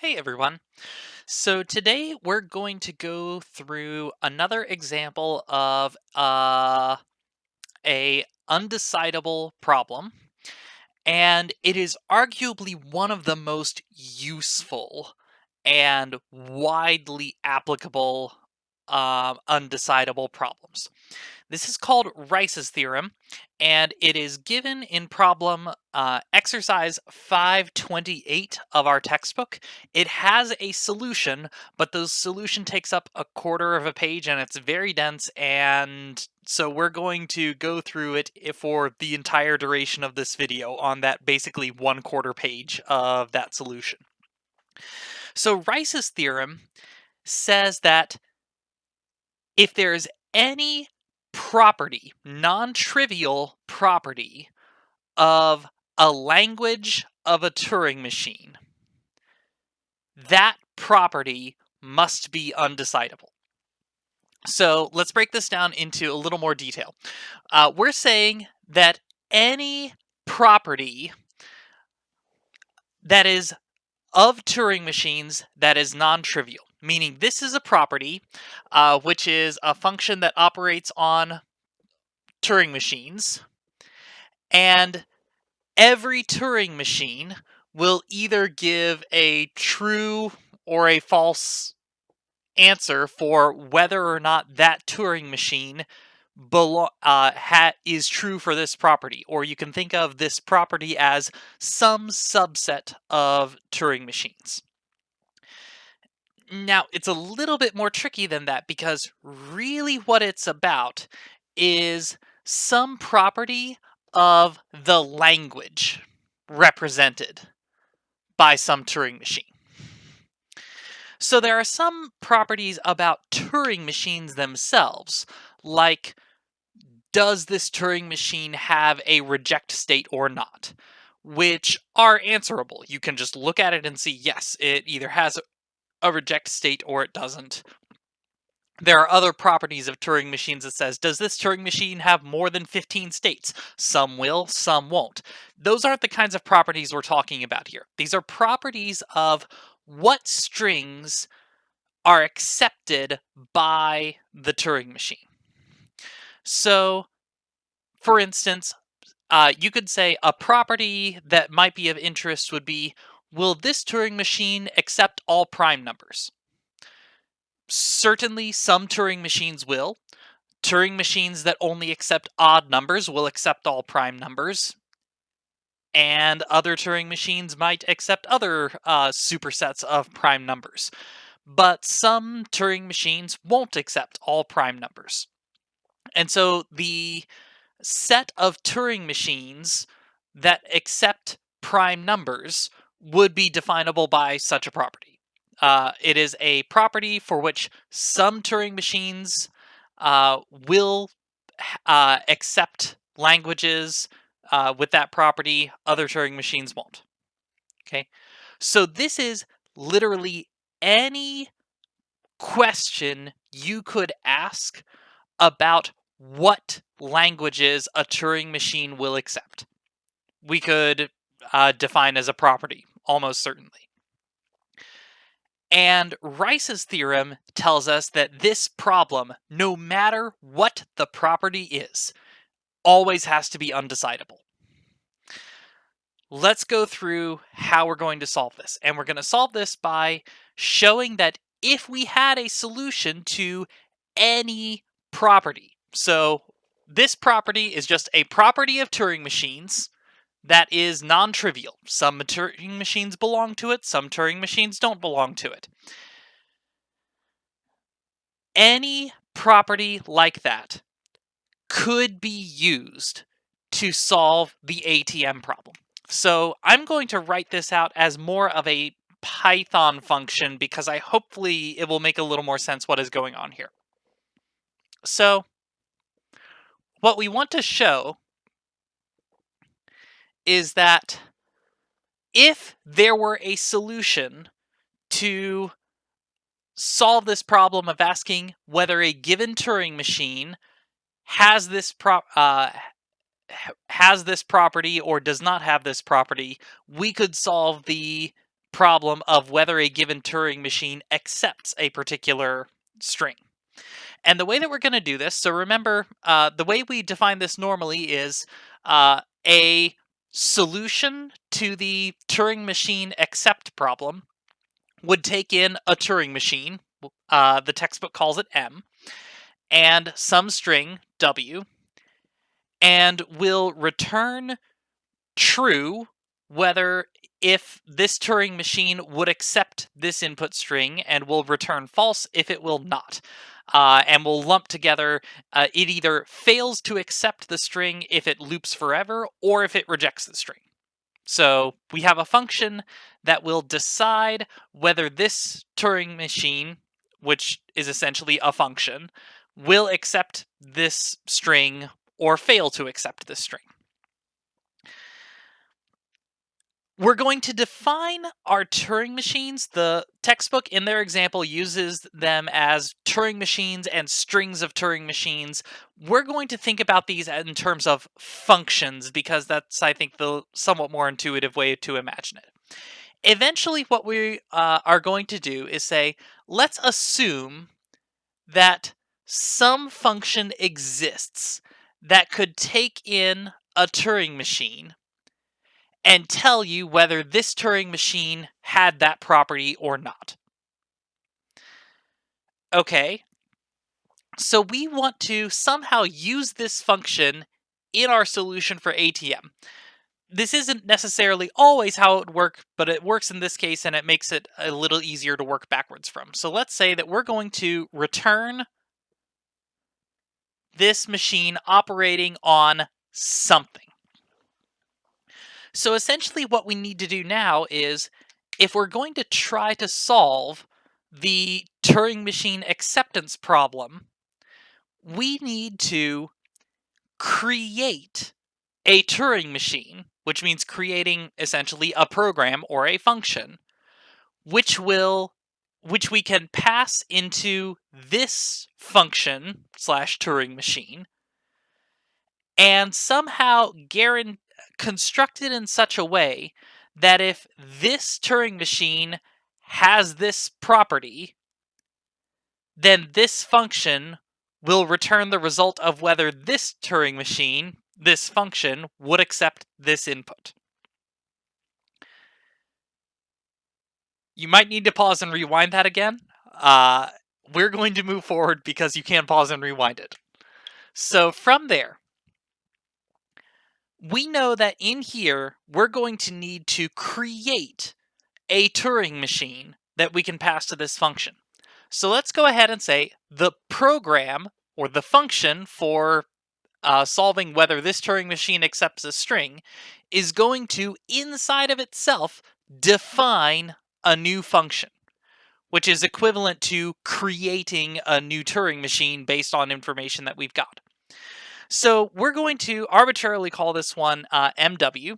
Hey everyone. So today we're going to go through another example of a undecidable problem, and it is arguably one of the most useful and widely applicable undecidable problems. This is called Rice's theorem, and it is given in problem exercise 528 of our textbook. It has a solution, but the solution takes up a quarter of a page and it's very dense, and so we're going to go through it for the entire duration of this video on that basically 1/4 page of that solution. So Rice's theorem says that if there's any property, non-trivial property of a language of a Turing machine, that property must be undecidable. So let's break this down into a little more detail. We're saying that any property that is of Turing machines that is non-trivial, meaning this is a property which is a function that operates on Turing machines, and every Turing machine will either give a true or a false answer for whether or not that Turing machine is true for this property, or you can think of this property as some subset of Turing machines. Now, it's a little bit more tricky than that because really what it's about is some property of the language represented by some Turing machine. So there are some properties about Turing machines themselves, like does this Turing machine have a reject state or not, which are answerable. You can just look at it and see, yes, it either has a reject state or it doesn't. There are other properties of Turing machines that says, does this Turing machine have more than 15 states? Some will, some won't. Those aren't the kinds of properties we're talking about here. These are properties of what strings are accepted by the Turing machine. So, for instance, you could say a property that might be of interest would be, will this Turing machine accept all prime numbers? Certainly, some Turing machines will. Turing machines that only accept odd numbers will accept all prime numbers, and other Turing machines might accept other supersets of prime numbers. But some Turing machines won't accept all prime numbers. And so the set of Turing machines that accept prime numbers would be definable by such a property. It is a property for which some Turing machines will accept languages with that property, other Turing machines won't. Okay, so this is literally any question you could ask about what languages a Turing machine will accept. We could define as a property, almost certainly. And Rice's theorem tells us that this problem, no matter what the property is, always has to be undecidable. Let's go through how we're going to solve this. And we're going to solve this by showing that if we had a solution to any property, so this property is just a property of Turing machines that is non-trivial. Some Turing machines belong to it, some Turing machines don't belong to it. Any property like that could be used to solve the ATM problem. So I'm going to write this out as more of a Python function because hopefully it will make a little more sense what is going on here. So what we want to show is that if there were a solution to solve this problem of asking whether a given Turing machine has this property or does not have this property, we could solve the problem of whether a given Turing machine accepts a particular string. And the way that we're going to do this, so remember, the way we define this normally is a solution to the Turing machine accept problem would take in a Turing machine, the textbook calls it M, and some string W, and will return true whether if this Turing machine would accept this input string, and will return false if it will not. And we'll lump together, it either fails to accept the string if it loops forever, or if it rejects the string. So we have a function that will decide whether this Turing machine, which is essentially a function, will accept this string or fail to accept this string. We're going to define our Turing machines. The textbook in their example uses them as Turing machines and strings of Turing machines. We're going to think about these in terms of functions because that's, I think, the somewhat more intuitive way to imagine it. Eventually, what we are going to do is say, let's assume that some function exists that could take in a Turing machine and tell you whether this Turing machine had that property or not. Okay, so we want to somehow use this function in our solution for ATM. This isn't necessarily always how it would work, but it works in this case and it makes it a little easier to work backwards from. So let's say that we're going to return this machine operating on something. So essentially what we need to do now is, if we're going to try to solve the Turing machine acceptance problem, we need to create a Turing machine, which means creating essentially a program or a function, which we can pass into this function / Turing machine, and somehow construct it in such a way that if this Turing machine has this property, then this function will return the result of whether this Turing machine, this function, would accept this input. You might need to pause and rewind that again. We're going to move forward because you can pause and rewind it. So from there, we know that in here, we're going to need to create a Turing machine that we can pass to this function. So let's go ahead and say the program or the function for solving whether this Turing machine accepts a string is going to, inside of itself, define a new function, which is equivalent to creating a new Turing machine based on information that we've got. So we're going to arbitrarily call this one MW.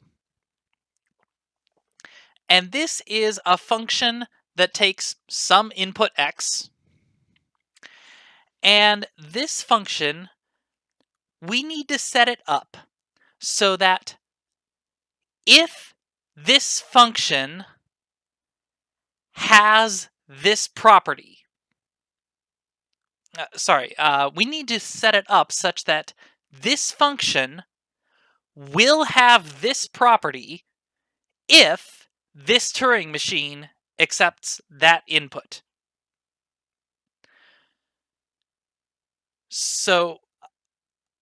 And this is a function that takes some input x. And this function, we need to set it up so that if this function has this property, we need to set it up such that this function will have this property if this Turing machine accepts that input. So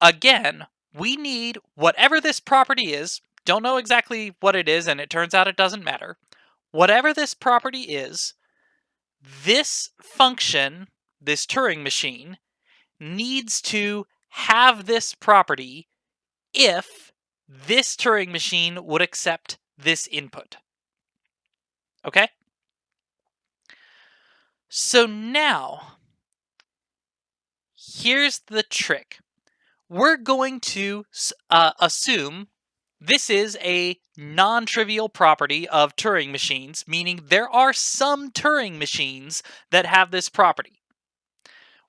again, we need whatever this property is. Don't know exactly what it is, and it turns out it doesn't matter. Whatever this property is, this function, this Turing machine, needs to have this property if this Turing machine would accept this input. Okay? So now, here's the trick. We're going to assume this is a non-trivial property of Turing machines, meaning there are some Turing machines that have this property.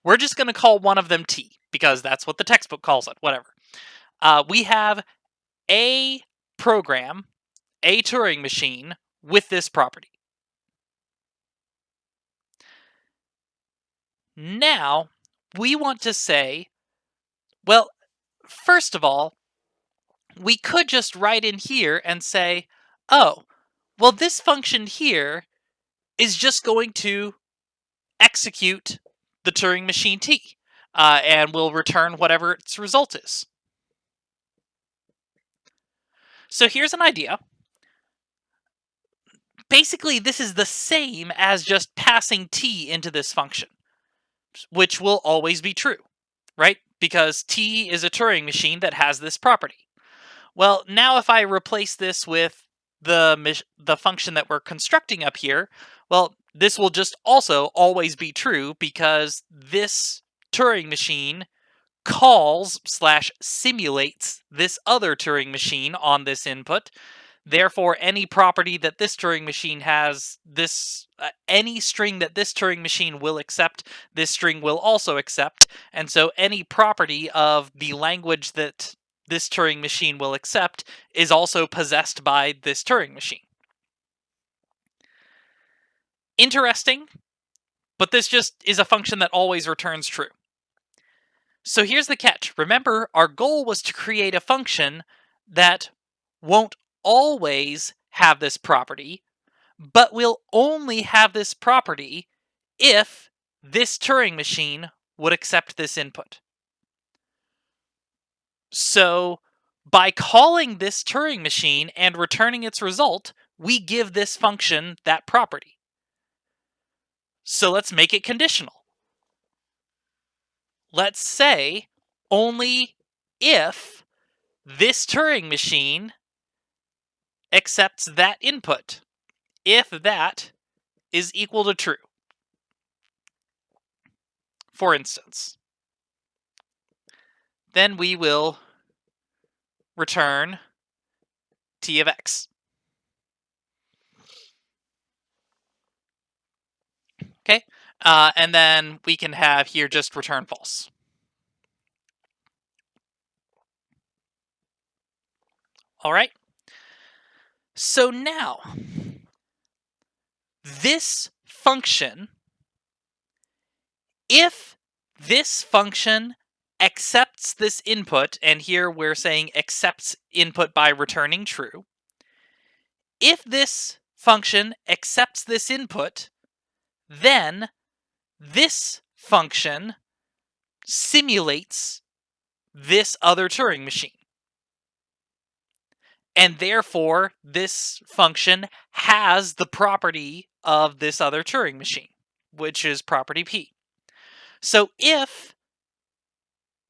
We're just going to call one of them T, because that's what the textbook calls it, whatever. We have a program, a Turing machine, with this property. Now, we want to say, well, first of all, we could just write in here and say, oh, well, this function here is just going to execute the Turing machine T, and will return whatever its result is. So here's an idea. Basically, this is the same as just passing T into this function, which will always be true, right? Because T is a Turing machine that has this property. Well, now if I replace this with the function that we're constructing up here, well, this will just also always be true because this Turing machine calls/simulates this other Turing machine on this input. Therefore, any property that this Turing machine has, any string that this Turing machine will accept, this string will also accept. And so any property of the language that this Turing machine will accept is also possessed by this Turing machine. Interesting, but this just is a function that always returns true. So here's the catch. Remember, our goal was to create a function that won't always have this property, but will only have this property if this Turing machine would accept this input. So by calling this Turing machine and returning its result, we give this function that property. So let's make it conditional. Let's say only if this Turing machine accepts that input, if that is equal to true. For instance, then we will return t of x. Okay, and then we can have here just return false. All right. So now, this function, if this function accepts this input, and here we're saying accepts input by returning true, if this function accepts this input, then this function simulates this other Turing machine. And therefore, this function has the property of this other Turing machine, which is property P. So if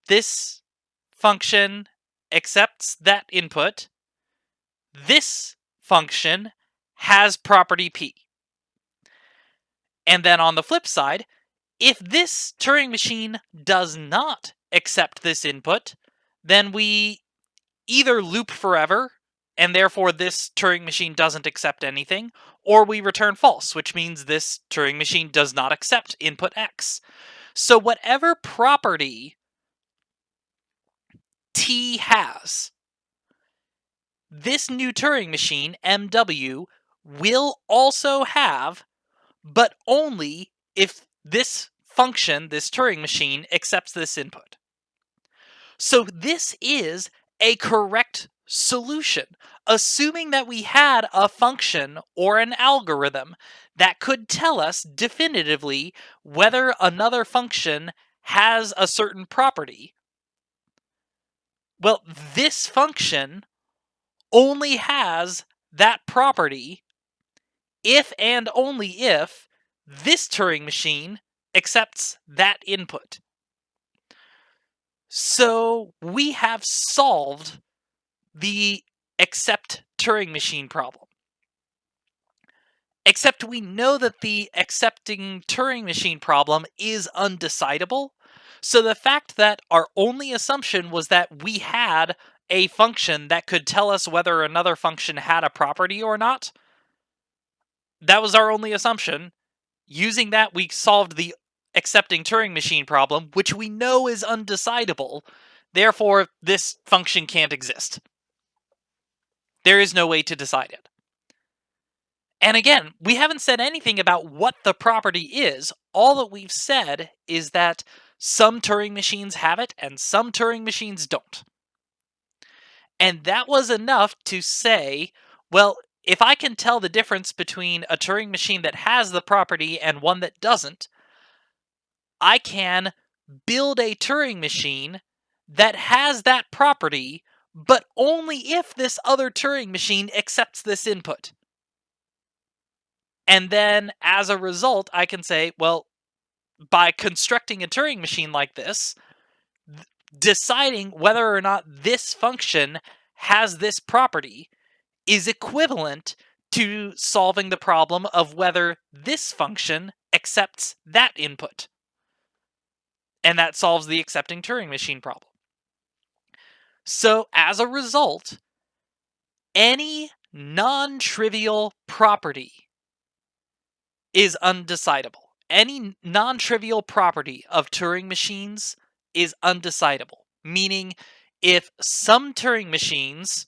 this function accepts that input, this function has property P. And then on the flip side, if this Turing machine does not accept this input, then we either loop forever, and therefore this Turing machine doesn't accept anything, or we return false, which means this Turing machine does not accept input X. So whatever property T has, this new Turing machine, MW, will also have, but only if this function, this Turing machine, accepts this input. So this is a correct solution, assuming that we had a function or an algorithm that could tell us definitively whether another function has a certain property. Well, this function only has that property if and only if this Turing machine accepts that input. So we have solved the accept Turing machine problem. Except we know that the accepting Turing machine problem is undecidable. So the fact that our only assumption was that we had a function that could tell us whether another function had a property or not, that was our only assumption. Using that, we solved the accepting Turing machine problem, which we know is undecidable. Therefore, this function can't exist. There is no way to decide it. And again, we haven't said anything about what the property is. All that we've said is that some Turing machines have it and some Turing machines don't. And that was enough to say, well, if I can tell the difference between a Turing machine that has the property and one that doesn't, I can build a Turing machine that has that property, but only if this other Turing machine accepts this input. And then as a result, I can say, well, by constructing a Turing machine like this, deciding whether or not this function has this property is equivalent to solving the problem of whether this function accepts that input. And that solves the accepting Turing machine problem. So as a result, any non-trivial property is undecidable. Any non-trivial property of Turing machines is undecidable, meaning if some Turing machines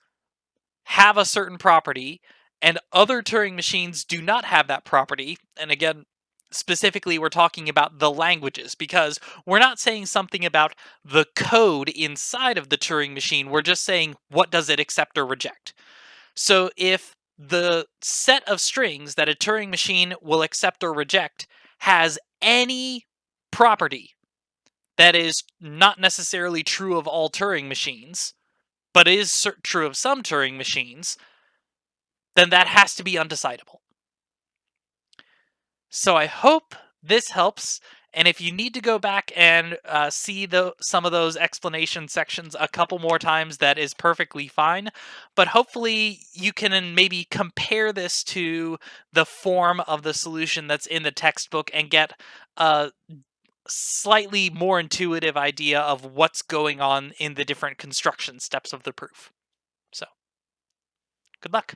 have a certain property and other Turing machines do not have that property, and again, specifically we're talking about the languages because we're not saying something about the code inside of the Turing machine, we're just saying what does it accept or reject. So if the set of strings that a Turing machine will accept or reject has any property that is not necessarily true of all Turing machines, but is true of some Turing machines, then that has to be undecidable. So I hope this helps. And if you need to go back and see some of those explanation sections a couple more times, that is perfectly fine. But hopefully you can maybe compare this to the form of the solution that's in the textbook and get a slightly more intuitive idea of what's going on in the different construction steps of the proof. So, good luck.